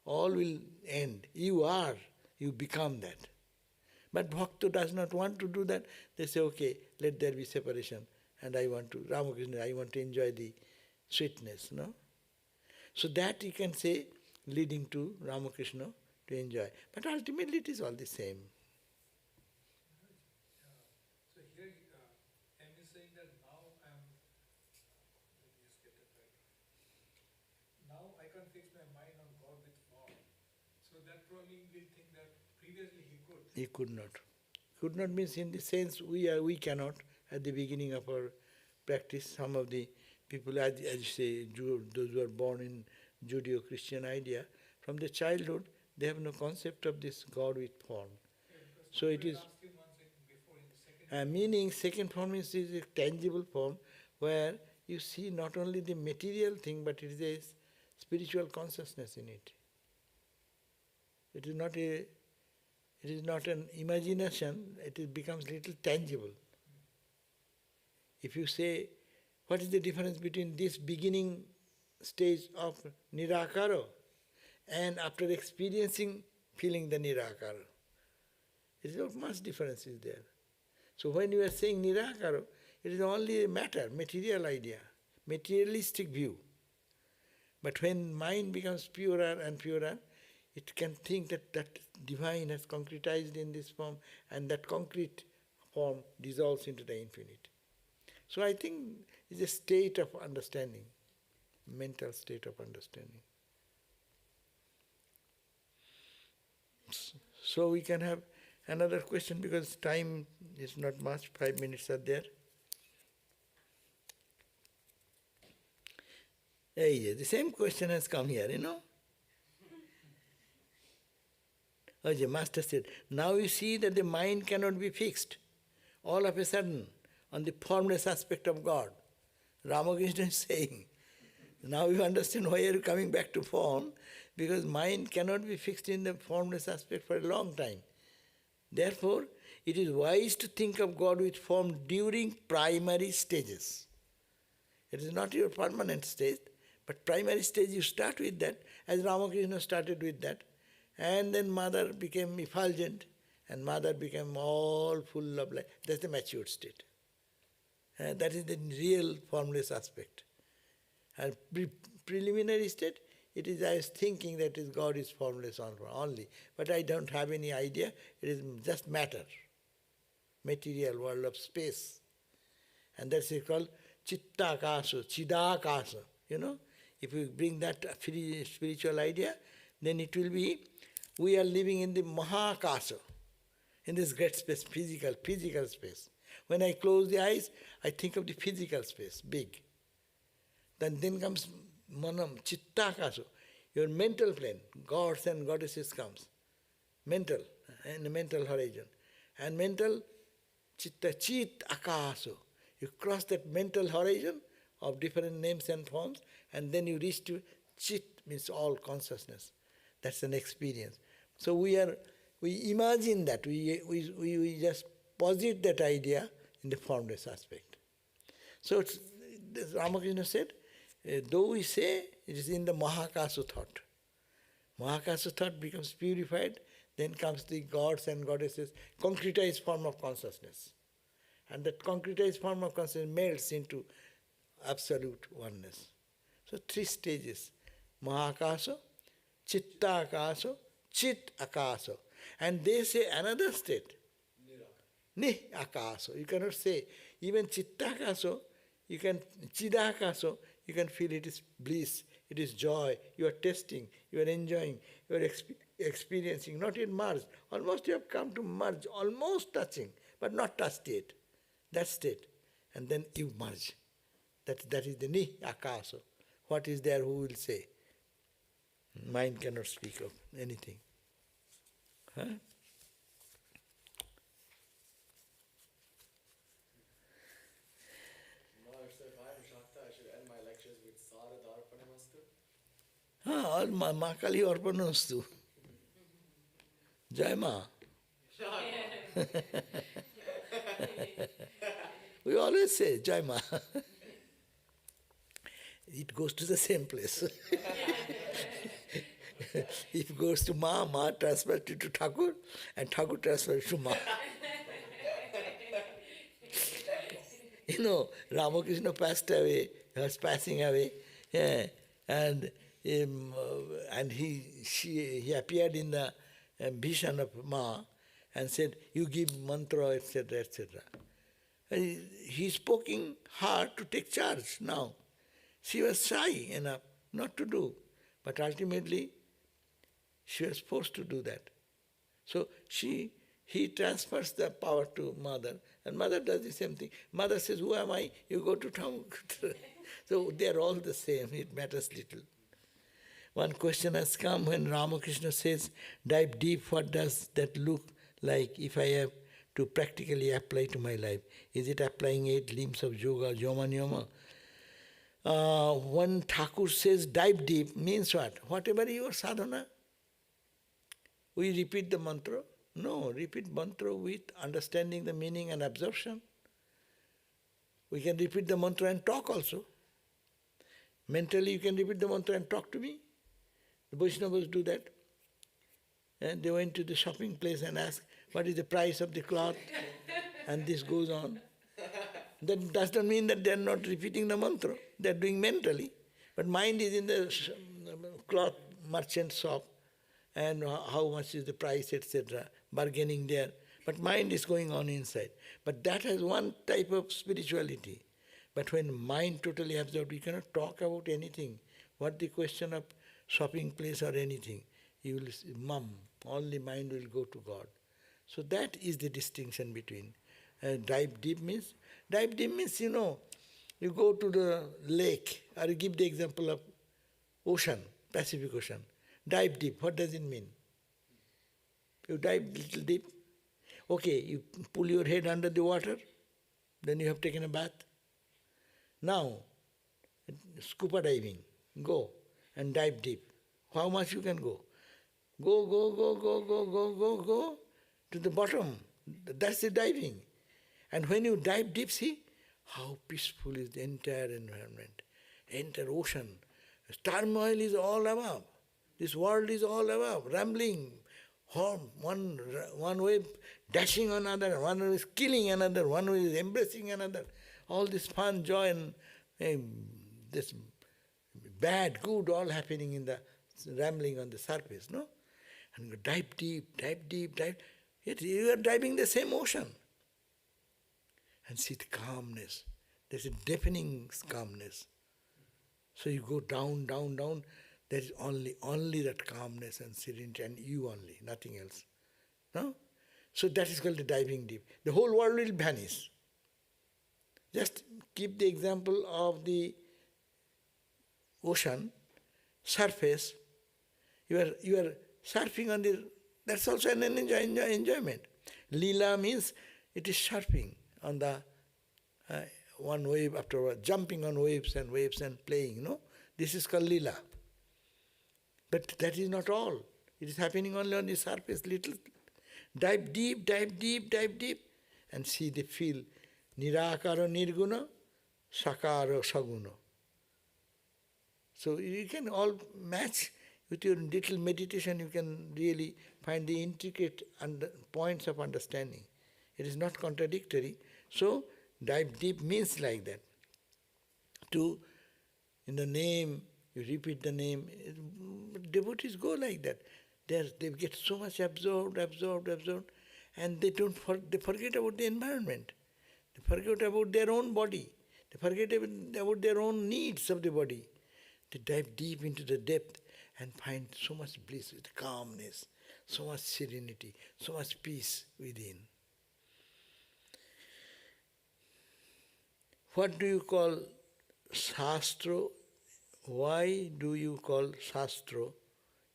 all will end. You become that. But Bhakta does not want to do that. They say, okay, let there be separation, and Ramakrishna, I want to enjoy the sweetness, no? So that you can say, leading to Ramakrishna to enjoy. But ultimately it is all the same. So here, am you saying that now I am, let me just get that right. Now I can't fix my mind on God with form. So that probably will think that previously he could. He could not. Could not means in the sense we cannot. At the beginning of our practice, some of the people, as you say, those who are born in Judeo-Christian idea, from the childhood, they have no concept of this God with form. Yeah, So it is, asked him one second before in the second. meaning second form is a tangible form where you see not only the material thing, but it is a spiritual consciousness in it. It is not an imagination, it becomes little tangible. If you say, what is the difference between this beginning stage of Nirakara and after experiencing, feeling the Nirakara? There is not much difference is there. So when you are saying Nirakara, it is only a matter, material idea, materialistic view. But when mind becomes purer and purer, it can think that that divine has concretized in this form, and that concrete form dissolves into the infinite. So I think it's a state of understanding, mental state of understanding. So we can have another question because time is not much, 5 minutes are there. Hey, the same question has come here, The master said, now you see that the mind cannot be fixed all of a sudden on the formless aspect of God. Ramakrishna is saying, now you understand why you are coming back to form, because mind cannot be fixed in the formless aspect for a long time. Therefore, it is wise to think of God with form during primary stages. It is not your permanent state, but primary stage you start with that, as Ramakrishna started with that. And then mother became effulgent, and mother became all full of life. That's the matured state. That is the real formless aspect. And preliminary state, it is I was thinking that is God is formless only. But I don't have any idea. It is just matter. Material world of space. And that's called Chittakasa, Chidakasa. If you bring that spiritual idea, then it will be, we are living in the Mahakasa, in this great space, physical space. When I close the eyes, I think of the physical space, big. Then comes Manam, Chittakasa, your mental plane, gods and goddesses comes. Mental, in the mental horizon. And mental, Chitta, Chit Akasa. You cross that mental horizon of different names and forms, and then you reach to Chit, means all consciousness. That's an experience. So we imagine that, we just posit that idea in the formless aspect. So Ramakrishna said, though we say it is in the Mahakasa thought. Mahakasa thought becomes purified, then comes the gods and goddesses, concretized form of consciousness. And that concretized form of consciousness melts into absolute oneness. So 3 stages, Mahakasa, Chittakasa, Chit Akasa. And they say another state, Ni-akasa. You cannot say, even Chittakasa, you can, Chidakasa, you can feel it is bliss, it is joy, you are tasting, you are enjoying, you are experiencing, not yet merged. Almost you have come to merge, almost touching, but not touched yet. That state. And then you merge. That is the Ni-akasa. What is there, who will say? Mind cannot speak of anything. Huh? All Ma Kali Arpanastu. Jai Ma. We always say Jai Ma. It goes to the same place. If it goes to Ma transfers it to Thakur, and Thakur transfers it to Ma. Ramakrishna passed away, he was passing away, and he appeared in the vision of Ma and said, you give mantra, etc., etc. He spoke hard to take charge now. She was shy enough not to do, but ultimately she was forced to do that. So he transfers the power to mother, and mother does the same thing. Mother says, who am I? You go to town. So they are all the same, it matters little. One question has come when Ramakrishna says, dive deep, what does that look like if I have to practically apply to my life? Is it applying 8 limbs of yoga, yama niyama? When Thakur says dive deep, means what? Whatever your sadhana, we repeat the mantra. No, repeat mantra with understanding the meaning and absorption. We can repeat the mantra and talk also. Mentally you can repeat the mantra and talk to me. The Vaishnavas do that. And they went to the shopping place and asked, what is the price of the cloth? And this goes on. That does not mean that they are not repeating the mantra. They are doing mentally. But mind is in the cloth merchant shop, and how much is the price, etc., bargaining there. But mind is going on inside. But that has one type of spirituality. But when mind totally absorbed, we cannot talk about anything. What the question of shopping place or anything, you will say, only mind will go to God. So that is the distinction between. Dive deep means, you go to the lake, or you give the example of ocean, Pacific Ocean. Dive deep, what does it mean? You dive little deep. Okay, you pull your head under the water, then you have taken a bath. Now, scuba diving, go and dive deep. How much you can go? Go to the bottom. That's the diving. And when you dive deep, see how peaceful is the entire environment, entire ocean. Turmoil is all above. This world is all above, rambling, one wave dashing on another, one wave is killing another, one wave is embracing another. All this fun, joy, and this bad, good, all happening in the rambling on the surface, no? And you dive deep, dive deep, dive. Yet you are diving the same ocean. And see the calmness. There's a deafening calmness. So you go down, down, down. There is only that calmness and serenity, and you only, nothing else. No? So that is called the diving deep. The whole world will vanish. Just keep the example of the ocean, surface. You are surfing on the, that's also an enjoyment. Leela means it is surfing on the one wave after one, jumping on waves and playing, no? This is called Leela. But that is not all. It is happening only on the surface, little. Dive deep, dive deep, dive deep, and see the feel. Nirakara nirguna, sakara saguna. So you can all match with your little meditation, you can really find the intricate points of understanding. It is not contradictory. So dive deep means like that. In the name, you repeat the name. Devotees go like that. They get so much absorbed, and they forget about the environment. They forget about their own body. They forget about their own needs of the body. They dive deep into the depth and find so much bliss, with calmness, so much serenity, so much peace within. What do you call Shastra? Why do you call Shastra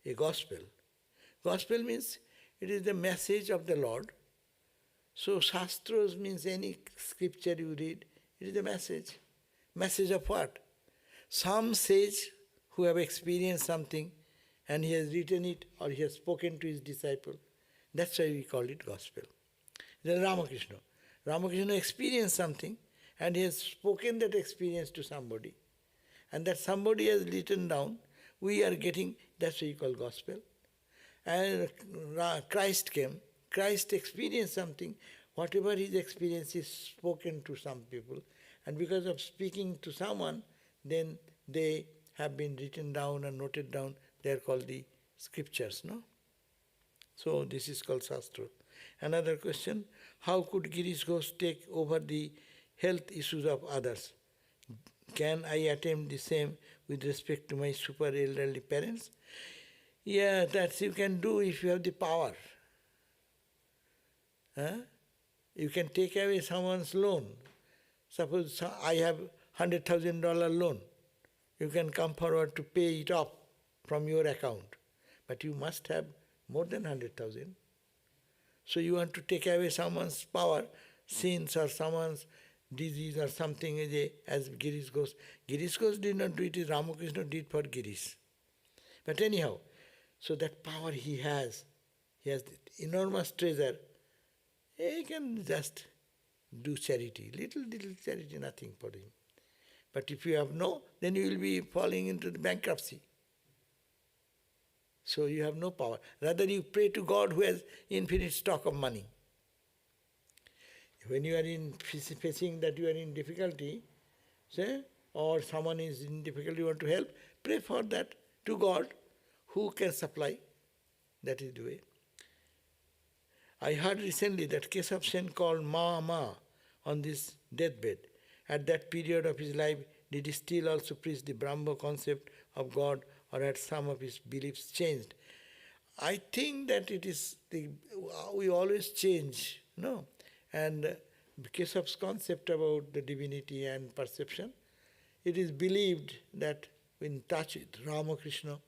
a gospel? Gospel means it is the message of the Lord. So Shastras means any scripture you read, it is a message. Message of what? Some sage who have experienced something and he has written it or he has spoken to his disciple. That's why we call it gospel. Then Ramakrishna. Ramakrishna experienced something and he has spoken that experience to somebody. And that somebody has written down, we are getting, that's what you call gospel. And Christ came, Christ experienced something, whatever his experience is spoken to some people, and because of speaking to someone, then they have been written down and noted down, they are called the scriptures, no? So this is called Shastra. Another question, how could Girish Ghosh take over the health issues of others? Can I attempt the same with respect to my super elderly parents? Yeah, that you can do if you have the power. You can take away someone's loan. Suppose I have $100,000 loan. You can come forward to pay it off from your account. But you must have more than 100,000. So you want to take away someone's power, sins or someone's disease or something as Girish Ghosh. Girish Ghosh did not do it, Ramakrishna did for Girish. But anyhow, so that power he has enormous treasure, he can just do charity, little charity, nothing for him. But if you have no, then you will be falling into the bankruptcy. So you have no power. Rather you pray to God who has infinite stock of money. When you are facing that you are in difficulty, say, or someone is in difficulty, you want to help, pray for that to God who can supply. That is the way. I heard recently that Keshav Sen called Ma on this deathbed. At that period of his life, did he still also preach the Brahma concept of God, or had some of his beliefs changed? I think that it is, we always change, no? And Keshav's concept about the divinity and perception, it is believed that in touch with Ramakrishna,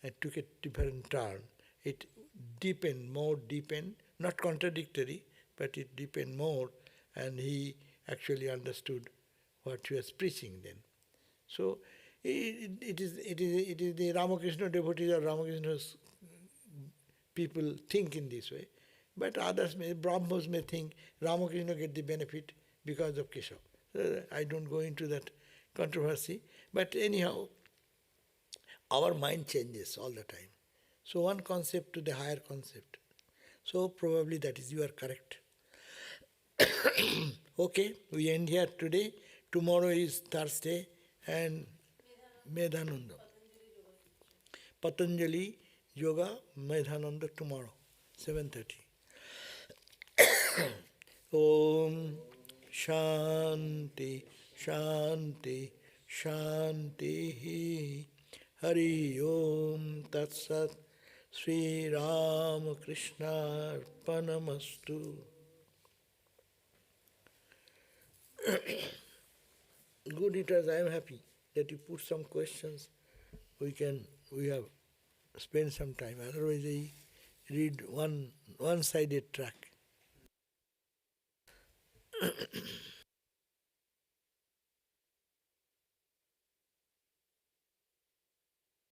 it took a different turn. It deepened, not contradictory, but it deepened more, and he actually understood what he was preaching then. So it is the Ramakrishna devotees or Ramakrishna's people think in this way. But others Brahmos may think Ramakrishna get the benefit because of Keshav. I don't go into that controversy. But anyhow, our mind changes all the time. So one concept to the higher concept. So probably that is, you are correct. Okay, we end here today. Tomorrow is Thursday and Medhananda. Patanjali Yoga Medhananda tomorrow, 7:30. Om Shanti Shanti Shanti Hari Om Tat Sat Sri Ramakrishna Arpanamastu. Good eaters, I am happy that you put some questions. We have spent some time. Otherwise, I read one-sided track.